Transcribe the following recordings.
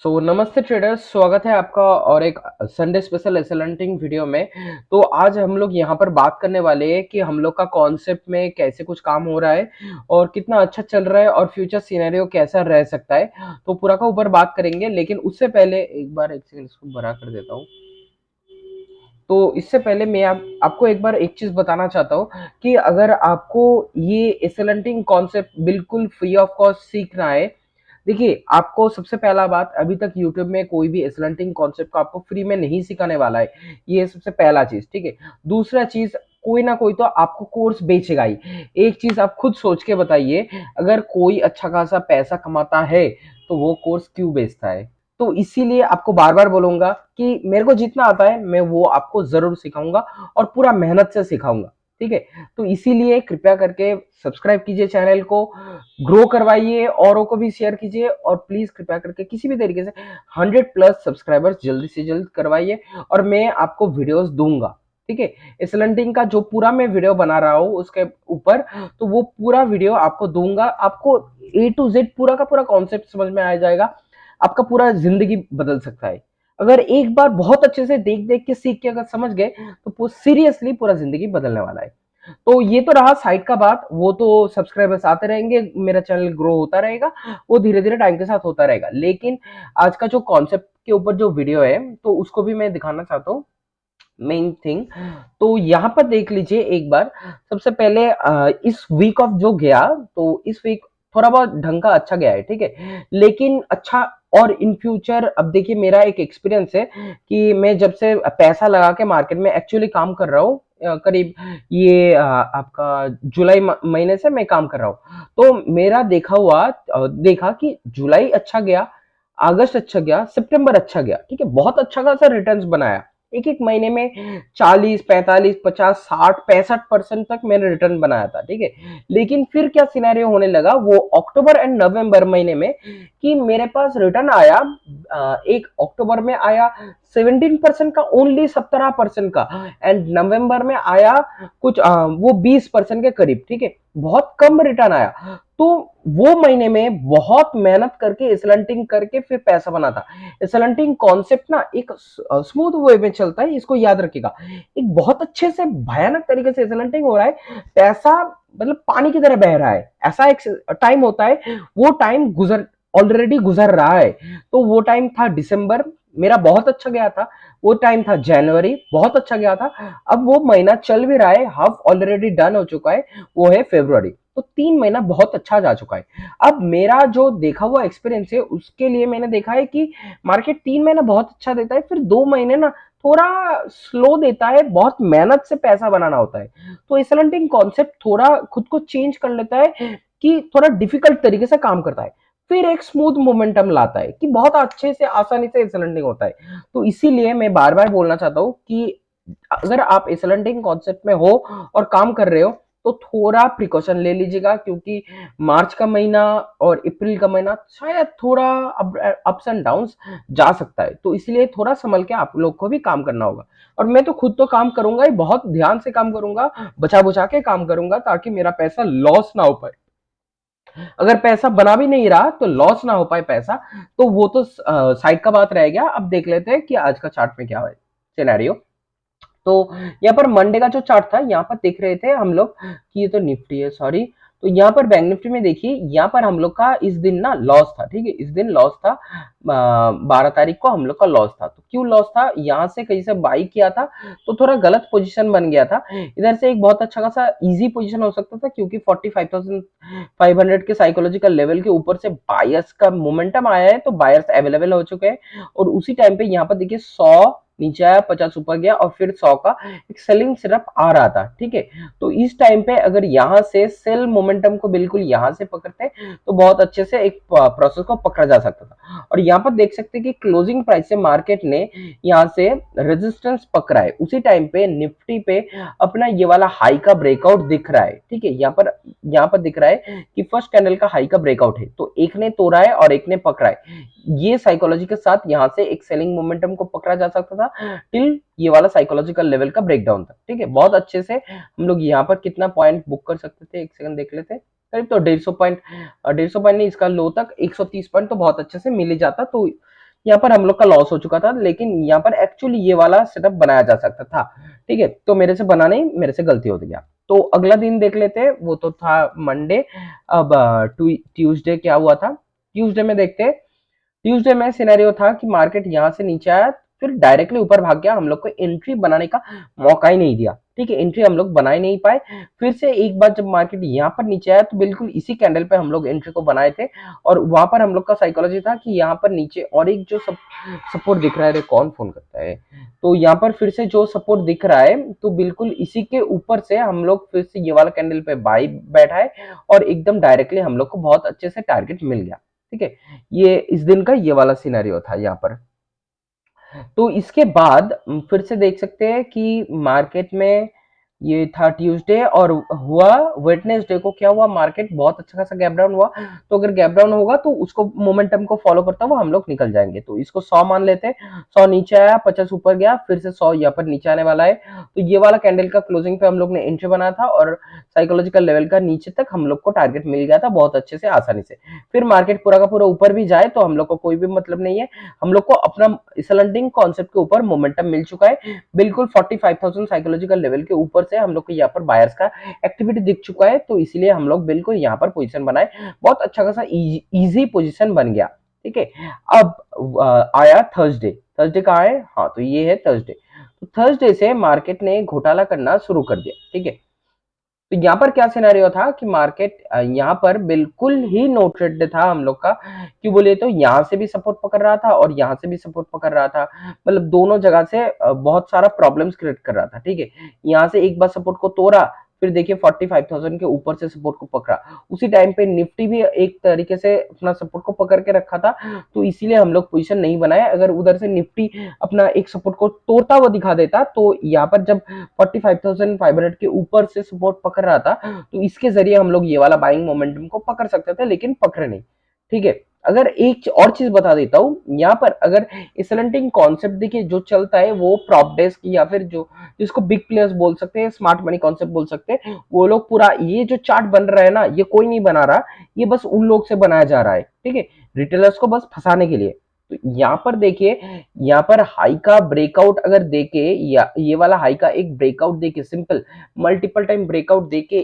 नमस्ते ट्रेडर्स, स्वागत है आपका और एक संडे स्पेशल एसएलएंटिंग वीडियो में। तो आज हम लोग यहाँ पर बात करने वाले हैं कि हम लोग का कॉन्सेप्ट में कैसे कुछ काम हो रहा है और कितना अच्छा चल रहा है और फ्यूचर सिनेरियो कैसा रह सकता है। तो पूरा का ऊपर बात करेंगे, लेकिन उससे पहले एक सेकंड इसको बड़ा कर देता हूँ। तो इससे पहले मैं आपको एक बार एक चीज बताना चाहता हूँ कि अगर आपको ये एसएलएंटिंग कॉन्सेप्ट बिल्कुल फ्री ऑफ कॉस्ट सीखना है, देखिए आपको सबसे पहला बात, अभी तक यूट्यूब में कोई भी एसएलएंटिंग कॉन्सेप्ट को आपको फ्री में नहीं सिखाने वाला है। ये सबसे पहला चीज, ठीक है। दूसरा चीज, कोई ना कोई तो आपको कोर्स बेचेगा ही। एक चीज आप खुद सोच के बताइए, अगर कोई अच्छा खासा पैसा कमाता है तो वो कोर्स क्यों बेचता है? तो इसीलिए आपको बार बार बोलूंगा कि मेरे को जितना आता है मैं वो आपको जरूर सिखाऊंगा और पूरा मेहनत से सिखाऊंगा, ठीक है। तो इसीलिए कृपया करके सब्सक्राइब कीजिए चैनल को, ग्रो करवाइए, औरों को भी शेयर कीजिए और प्लीज कृपया करके किसी भी तरीके से 100+ सब्सक्राइबर्स जल्दी से जल्द करवाइए और मैं आपको वीडियोस दूंगा, ठीक है। एसएलएंटिंग का जो पूरा मैं वीडियो बना रहा हूँ उसके ऊपर, तो वो पूरा वीडियो आपको दूंगा। आपको ए टू जेड पूरा का पूरा कॉन्सेप्ट समझ में आ जाएगा, आपका पूरा जिंदगी बदल सकता है। अगर एक बार बहुत अच्छे से देख देख के सीख के अगर समझ गए तो सीरियसली पूरा जिंदगी बदलने वाला है। तो ये तो रहा साइड का बात, वो तो सब्सक्राइबर्स आते रहेंगे, मेरा चैनल ग्रो होता रहेगा, वो धीरे धीरे टाइम के साथ होता रहेगा। लेकिन आज का जो कॉन्सेप्ट के ऊपर जो वीडियो है तो उसको भी मैं दिखाना चाहता हूँ, मेन थिंग। तो यहाँ पर देख लीजिए एक बार। सबसे पहले इस वीक ऑफ जो गया, तो इस वीक थोड़ा बहुत ढंग का अच्छा गया है, ठीक है। लेकिन अच्छा, और इन फ्यूचर अब देखिए मेरा एक एक्सपीरियंस है कि मैं जब से पैसा लगा के मार्केट में एक्चुअली काम कर रहा हूँ, करीब ये आपका जुलाई महीने से मैं काम कर रहा हूँ। तो मेरा देखा कि जुलाई अच्छा गया, अगस्त अच्छा गया, सितंबर अच्छा गया, ठीक है। बहुत अच्छा खासा रिटर्न्स बनाया, एक एक महीने में 40, 45, 50, 60, 65% तक मैंने रिटर्न बनाया था, ठीक है। लेकिन फिर क्या सिनेरियो होने लगा वो अक्टूबर एंड नवंबर महीने में, कि मेरे पास रिटर्न आया, एक अक्टूबर में आया 17% का, ओनली 17% का, एंड नवंबर में आया कुछ वो 20% के करीब, ठीक है। बहुत कम रिटर्न आया। तो वो महीने में बहुत मेहनत करके एसलंटिंग करके फिर पैसा बना था। एसलंटिंग कॉन्सेप्ट ना एक स्मूथ वे में चलता है, इसको याद रखिएगा। एक बहुत अच्छे से भयानक तरीके से एसलंटिंग हो रहा है, पैसा मतलब पानी की तरह बह रहा है, ऐसा एक टाइम होता है। वो टाइम ऑलरेडी गुजर रहा है। तो वो टाइम था दिसंबर, मेरा बहुत अच्छा गया था। वो टाइम था जनवरी, बहुत अच्छा गया था। अब वो महीना चल भी रहा है, हाफ ऑलरेडी डन हो चुका है, वो है फरवरी। तो 3 महीना बहुत अच्छा जा चुका है। अब मेरा जो देखा हुआ एक्सपीरियंस है उसके लिए मैंने देखा है कि मार्केट 3 महीना बहुत अच्छा देता है, फिर 2 महीने ना थोड़ा स्लो देता है, बहुत मेहनत से पैसा बनाना होता है। तो एसएलएंटिंग कॉन्सेप्ट थोड़ा खुद को चेंज कर लेता है कि थोड़ा डिफिकल्ट तरीके से काम करता है, फिर एक स्मूथ मोमेंटम लाता है कि बहुत अच्छे से आसानी से एसएलएंटिंग होता है। तो इसीलिए मैं बार बार बोलना चाहता हूँ कि अगर आप एसएलएंटिंग कॉन्सेप्ट में हो और काम कर रहे हो तो थोड़ा प्रिकॉशन ले लीजिएगा, क्योंकि मार्च का महीना और अप्रैल का महीना शायद थोड़ा अप्स एंड डाउन्स जा सकता है। तो इसलिए थोड़ा संभल के आप लोग को भी काम करना होगा। और मैं तो खुद तो काम करूंगा ही, बहुत ध्यान से काम करूंगा, बचा बुचा के काम करूंगा, ताकि मेरा पैसा लॉस ना हो पाए। अगर पैसा बना भी नहीं रहा तो लॉस ना हो पाए पैसा, तो वो तो साइड का बात रह गया। अब देख लेते हैं कि आज का चार्ट में क्या है सिनेरियो। तो यहाँ पर मंडे का जो चार्ट था, यहाँ पर देख रहे थे हम लोग कि ये तो निफ्टी है, सॉरी। तो यहाँ पर बैंक निफ्टी में देखिए, यहाँ पर हम लोग का इस दिन ना लॉस था, ठीक है। इस दिन लॉस था, 12 तारीख को हम लोग का लॉस था। तो क्यों लॉस था? यहाँ से कहीं से बाई किया था तो थोड़ा गलत पोजीशन बन गया था। इधर से एक बहुत अच्छा खासा इजी पोजीशन हो सकता था, क्योंकि 45,500 के साइकोलॉजिकल लेवल के ऊपर से बायर्स का मोमेंटम आया है, तो बायर्स अवेलेबल हो चुके हैं। और उसी टाइम पे यहाँ पर देखिए 100 नीचे आया, 50 ऊपर गया और फिर 100 का एक सेलिंग सिर्फ आ रहा था, ठीक है। तो इस टाइम पे अगर यहाँ से सेल मोमेंटम को बिल्कुल यहाँ से पकड़ते तो बहुत अच्छे से एक प्रोसेस को पकड़ा जा सकता था। और यहाँ पर देख सकते हैं कि क्लोजिंग प्राइस से मार्केट ने यहाँ से रेजिस्टेंस पकड़ा है। उसी टाइम पे निफ्टी पे अपना ये वाला हाई का ब्रेकआउट दिख रहा है, ठीक है। यहाँ पर दिख रहा है कि फर्स्ट कैंडल का हाई का ब्रेकआउट है, तो एक ने तोड़ा है और एक ने पकड़ा है। ये साइकोलॉजी के साथ यहाँ से एक सेलिंग मोमेंटम को पकड़ा जा सकता था टिल ये वाला साइकोलॉजिकल लेवल का ब्रेकडाउन था, ठीक है। बहुत अच्छे से हम लोग यहाँ पर कितना पॉइंट बुक कर सकते थे, एक सेकंड देख लेते हैं। करीब तो 150 पॉइंट, 150 पॉइंट नहीं, इसका लो तक 130 पॉइंट तो बहुत अच्छे से मिल ही जाता। तो यहाँ पर हम लोग का लॉस हो चुका था, लेकिन यहाँ पर एक्चुअली ये वाला सेटअप बनाया जा सकता था। ठीक है, तो मेरे से बना नहीं, मेरे से गलती हो गया। तो अगला दिन देख लेते हैं, वो तो था मंडे। अब ट्यूसडे क्या हुआ था, ट्यूसडे में देखते हैं। ट्यूसडे में सिनेरियो था कि मार्केट यहाँ से नीचे आया, फिर डायरेक्टली ऊपर भाग गया, हम लोग को एंट्री बनाने का मौका ही नहीं दिया। ठीक है, एंट्री हम लोग बना ही नहीं पाए। फिर से एक बार जब मार्केट यहाँ पर नीचे आया तो बिल्कुल इसी कैंडल पे हम लोग एंट्री को बनाए थे, और वहां पर हम लोग का साइकोलॉजी था कि यहाँ पर नीचे और एक जो सपोर्ट दिख रहा है, कौन फोन करता है, तो यहाँ पर फिर से जो सपोर्ट दिख रहा है, तो बिल्कुल इसी के ऊपर से हम लोग फिर से ये वाला कैंडल पे बाई बैठा है, और एकदम डायरेक्टली हम लोग को बहुत अच्छे से टारगेट मिल गया। ठीक है, ये इस दिन का ये वाला सिनेरियो था यहाँ पर। तो इसके बाद फिर से देख सकते हैं कि मार्केट में ये था ट्यूसडे, और हुआ वेडनेसडे को क्या हुआ, मार्केट बहुत अच्छा खासा गैप डाउन हुआ। तो अगर गैप डाउन होगा तो उसको मोमेंटम को फॉलो करता हुआ हम लोग निकल जाएंगे। तो इसको 100 मान लेते हैं, 100 नीचे आया, 50 ऊपर गया, फिर से 100 यहाँ पर नीचे आने वाला है। तो ये वाला कैंडल का क्लोजिंग पे हम लोग ने एंट्री बनाया था, और साइकोलॉजिकल लेवल का नीचे तक हम लोग को टारगेट मिल गया था बहुत अच्छे से, आसानी से। फिर मार्केट पूरा का पूरा ऊपर भी जाए तो हम लोग को कोई भी मतलब नहीं है, हम लोग को अपना इसलैंडिंग कॉन्सेप्ट के ऊपर मोमेंटम मिल चुका है। बिल्कुल 45,000 साइकोलॉजिकल लेवल के ऊपर से हम लोग को यहाँ पर बायर्स का एक्टिविटी दिख चुका है, तो इसलिए हम लोग बिल्कुल यहाँ पर पोजीशन बनाए, बहुत अच्छा खासा इजी पोजीशन बन गया। ठीक है, अब आया थर्सडे। थर्सडे कहाँ है, हाँ तो ये है थर्सडे। तो थर्सडे से मार्केट ने घोटाला करना शुरू कर दिया। ठीक है, तो यहाँ पर क्या सिनेरियो था कि मार्केट यहाँ पर बिल्कुल ही नो ट्रेड था हम लोग का। क्यों बोले तो यहाँ से भी सपोर्ट पकड़ रहा था और यहाँ से भी सपोर्ट पकड़ रहा था, मतलब दोनों जगह से बहुत सारा प्रॉब्लम्स क्रिएट कर रहा था। ठीक है, यहाँ से एक बार सपोर्ट को तोड़ा, फिर देखिए 45,000 के ऊपर से सपोर्ट को पकड़ा। उसी टाइम पे निफ्टी भी एक तरीके से अपना सपोर्ट को पकड़ के रखा था, तो इसीलिए हम लोग पोजीशन नहीं बनाए। अगर उधर से निफ्टी अपना एक सपोर्ट को तोड़ता हुआ दिखा देता, तो यहाँ पर जब 45,500 के ऊपर से सपोर्ट पकड़ रहा था, तो इसके जरिए हम लोग ये वाला बाइंग मोमेंटम को पकड़ सकते थे, लेकिन पकड़े नहीं। ठीक है, अगर एक और चीज बता देता हूं यहाँ पर, अगर इस्लेंटिंग कॉन्सेप्ट देखिए जो चलता है वो प्रॉप डेस्क, या फिर जो जिसको बिग प्लेयर्स बोल सकते हैं, स्मार्ट मनी कॉन्सेप्ट बोल सकते हैं, वो लोग पूरा ये जो चार्ट बन रहा है ना, ये कोई नहीं बना रहा, ये बस उन लोग से बनाया जा रहा है। ठीक है, रिटेलर्स को बस फंसाने के लिए। तो यहाँ पर देखिए, यहाँ पर हाई का ब्रेकआउट अगर देके, या ये वाला हाई का एक ब्रेकआउट देके, सिंपल मल्टीपल टाइम ब्रेकआउट देके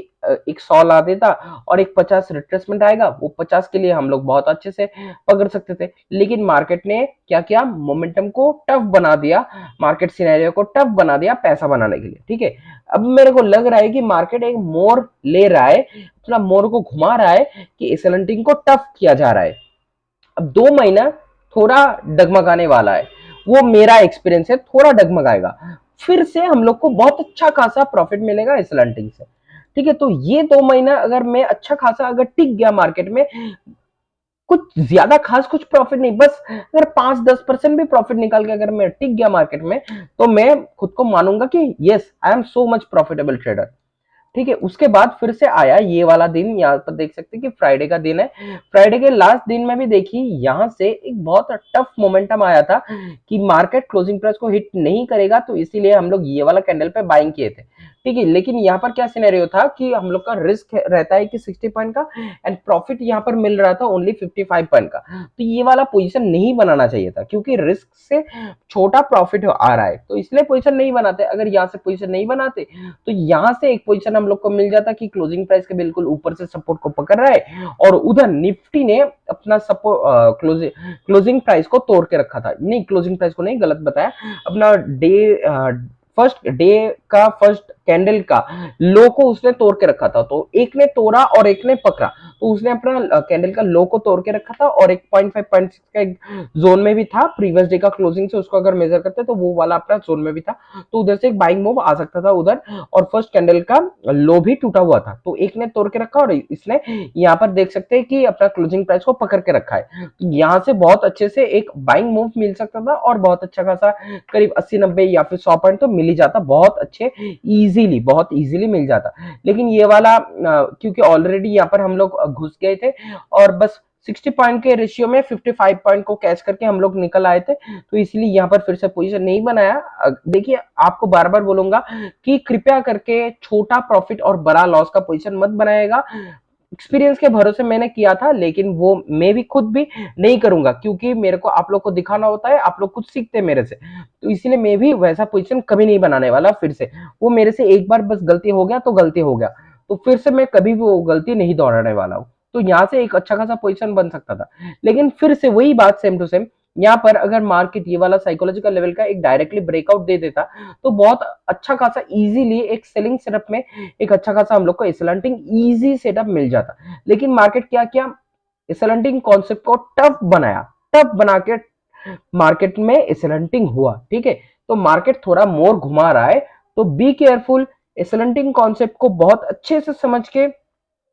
एक 100 ला देता, और एक 50 रिट्रेसमेंट आएगा, वो 50 के लिए हम लोग बहुत अच्छे से पकड़ सकते थे। लेकिन मार्केट ने क्या किया, मोमेंटम को टफ बना दिया, मार्केट सिनेरियो को टफ बना दिया पैसा बनाने के लिए। ठीक है, अब मेरे को लग रहा है कि मार्केट एक मोर ले रहा है, थोड़ा मोर को घुमा रहा है कि एसएलएनटी को टफ किया जा रहा है। अब 2 महीना थोड़ा डगमगाने वाला है, वो मेरा एक्सपीरियंस है, थोड़ा डगमगाएगा, फिर से हम लोग को बहुत अच्छा खासा प्रॉफिट मिलेगा इस लंटिंग से। ठीक है, तो ये 2 महीना अगर मैं अच्छा खासा अगर टिक गया मार्केट में, कुछ ज्यादा खास कुछ प्रॉफिट नहीं, बस अगर 5-10% भी प्रॉफिट निकाल के अगर मैं टिक गया मार्केट में, तो मैं खुद को मानूंगा कि yes I am so much profitable trader. ठीक है, उसके बाद फिर से आया ये वाला दिन, यहाँ पर देख सकते हैं कि फ्राइडे का दिन है। फ्राइडे के लास्ट दिन में भी देखिए यहाँ से एक बहुत टफ मोमेंटम आया था कि मार्केट क्लोजिंग प्राइस को हिट नहीं करेगा, तो इसीलिए हम लोग ये वाला कैंडल पे बाइंग किए थे। ठीक है, लेकिन यहाँ पर क्या सिनेरियो था कि हम लोग का रिस्क रहता है कि 60 पॉइंट का, एंड प्रॉफिट यहाँ पर मिल रहा था ओनली 55 पॉइंट का। तो ये वाला पोजीशन नहीं बनाना चाहिए था, क्योंकि रिस्क से छोटा प्रॉफिट आ रहा है, तो इसलिए पोजीशन नहीं बनाते। अगर यहाँ से पोजीशन नहीं बनाते, तो यहाँ से एक पोजीशन हम लोग को मिल जाता कि क्लोजिंग प्राइस के बिल्कुल ऊपर से सपोर्ट को पकड़ रहा है, और उधर निफ्टी ने अपना सपोर्ट क्लोजिंग प्राइस को तोड़ के रखा था, नहीं क्लोजिंग प्राइस को नहीं, गलत बताया, अपना फर्स्ट डे का फर्स्ट कैंडल का लो को उसने तोड़ के रखा था। तो एक ने तोड़ा और एक ने पकड़ा, तो उसने अपना कैंडल का लो को तोड़ के रखा था, और एक 0.5-0.6 का एक जोन में भी था प्रीवियस डे का क्लोजिंग से, उसको अगर मेजर करते तो वो वाला अपना जोन में भी था, तो उधर से एक बाइंग मूव आ सकता था उधर, और फर्स्ट कैंडल का लो भी टूटा हुआ था, तो एक ने तोड़ के रखा, और इसने यहाँ पर देख सकते हैं कि अपना क्लोजिंग प्राइस को पकड़ के रखा है। तो यहाँ से बहुत अच्छे से एक बाइंग मूव मिल सकता था, और बहुत अच्छा खासा करीब 80-90 या फिर 100 पॉइंट तो मिल ही जाता, बहुत अच्छे इजीली, बहुत इजीली मिल जाता। लेकिन ये वाला क्योंकि ऑलरेडी यहाँ पर हम लोग घुस गए थे, और बस 60 पॉइंट के रेशियो में 55 पॉइंट को कैच करके हम लोग निकल आए थे, तो इसलिए यहाँ पर फिर से पोजीशन नहीं बनाया। देखिए, आपको बार बार बोलूंगा कि कृपया करके छोटा प्रॉफिट और बड़ा लॉस का पोजीशन मत बनाएगा। एक्सपीरियंस के भरोसे मैंने किया था, लेकिन वो मैं भी खुद भी नहीं करूंगा, क्योंकि मेरे को आप लोग को दिखाना होता है, आप लोग कुछ सीखते हैं मेरे से। तो इसीलिए मैं भी वैसा पोजीशन कभी नहीं बनाने वाला फिर से। वो मेरे से एक बार बस गलती हो गया तो गलती हो गया, तो फिर से मैं कभी भी वो गलती नहीं दोहराने वाला हूँ। तो यहाँ से एक अच्छा खासा पोजीशन बन सकता था, लेकिन फिर से वही बात सेम टू सेम। यहाँ पर अगर मार्केट ये वाला साइकोलॉजिकल लेवल का एक डायरेक्टली ब्रेकआउट दे देता, तो बहुत अच्छा खासा इजीली एक सेलिंग सेटअप में एक अच्छा खासा हम लोग को एसएलएंटिंग इजी सेटअप मिल जाता। लेकिन मार्केट क्या किया, एसएलएंटिंग कॉन्सेप्ट को टफ बनाया, टफ बना के मार्केट में एसएलएंटिंग हुआ। ठीक है, तो मार्केट थोड़ा मोर घुमा रहा है, तो बी केयरफुल। एसएलएंटिंग कॉन्सेप्ट को बहुत अच्छे से समझ के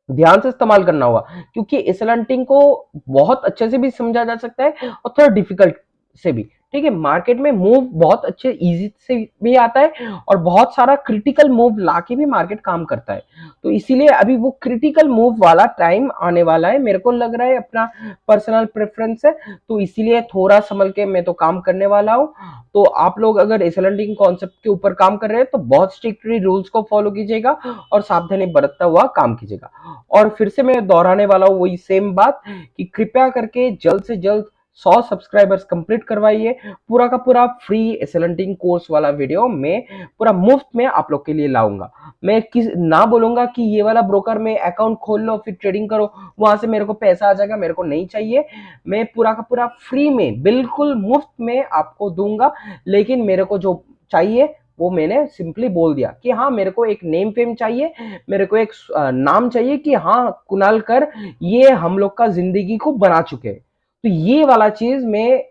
ध्यान से इस्तेमाल करना होगा, क्योंकि एसएलएंटिंग को बहुत अच्छे से भी समझा जा सकता है और थोड़ा डिफिकल्ट से भी। ठीक है, मार्केट में मूव बहुत अच्छे इजी से भी आता है और बहुत सारा क्रिटिकल मूव लाके भी मार्केट काम करता है। तो इसीलिए अभी वो क्रिटिकल मूव वाला टाइम आने वाला है, मेरे को लग रहा है, अपना पर्सनल प्रेफरेंस है। तो इसीलिए थोड़ा संभल के मैं तो काम करने वाला हूँ। तो आप लोग अगर एसएलएंटिंग कॉन्सेप्ट के ऊपर काम कर रहे हैं तो बहुत स्ट्रिक्टली रूल्स को फॉलो कीजिएगा और सावधानी बरतता हुआ काम कीजिएगा। और फिर से मैं दोहराने वाला हूँ वही सेम बात कि कृपया करके जल्द से जल्द 100 सब्सक्राइबर्स कंप्लीट करवाइए। पूरा का पूरा फ्री एसएलएंटिंग कोर्स वाला वीडियो मैं पूरा मुफ्त में आप लोग के लिए लाऊंगा। मैं किस ना बोलूंगा कि ये वाला ब्रोकर में अकाउंट खोल लो फिर ट्रेडिंग करो, वहां से मेरे को पैसा आ जाएगा, मेरे को नहीं चाहिए। मैं पूरा का पूरा फ्री में बिल्कुल मुफ्त में आपको दूंगा। लेकिन मेरे को जो चाहिए वो मैंने सिंपली बोल दिया कि हाँ, मेरे को एक नेम फेम चाहिए, मेरे को एक नाम चाहिए कि हाँ कुणाल कर ये हम लोग का जिंदगी को बना चुके हैं। तो ये वाला चीज मैं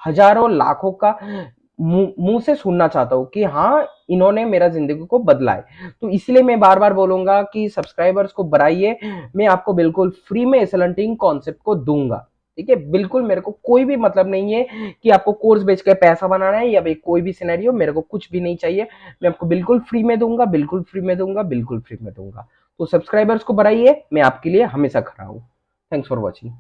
हजारों लाखों का मुंह से सुनना चाहता हूँ कि हाँ इन्होंने मेरा जिंदगी को बदला है। तो इसलिए मैं बार बार बोलूंगा कि सब्सक्राइबर्स को बढ़ाइए। मैं आपको बिल्कुल फ्री में एसएलएंटिंग कॉन्सेप्ट को दूंगा। ठीक है, बिल्कुल मेरे को कोई भी मतलब नहीं है कि आपको कोर्स बेच के पैसा बनाना है या भाई कोई भी सिनेरियो, मेरे को कुछ भी नहीं चाहिए। मैं आपको बिल्कुल फ्री में दूंगा, बिल्कुल फ्री में दूंगा, बिल्कुल फ्री में दूंगा। तो सब्सक्राइबर्स को बढ़ाइए, मैं आपके लिए हमेशा खड़ा हूँ। Thanks for watching.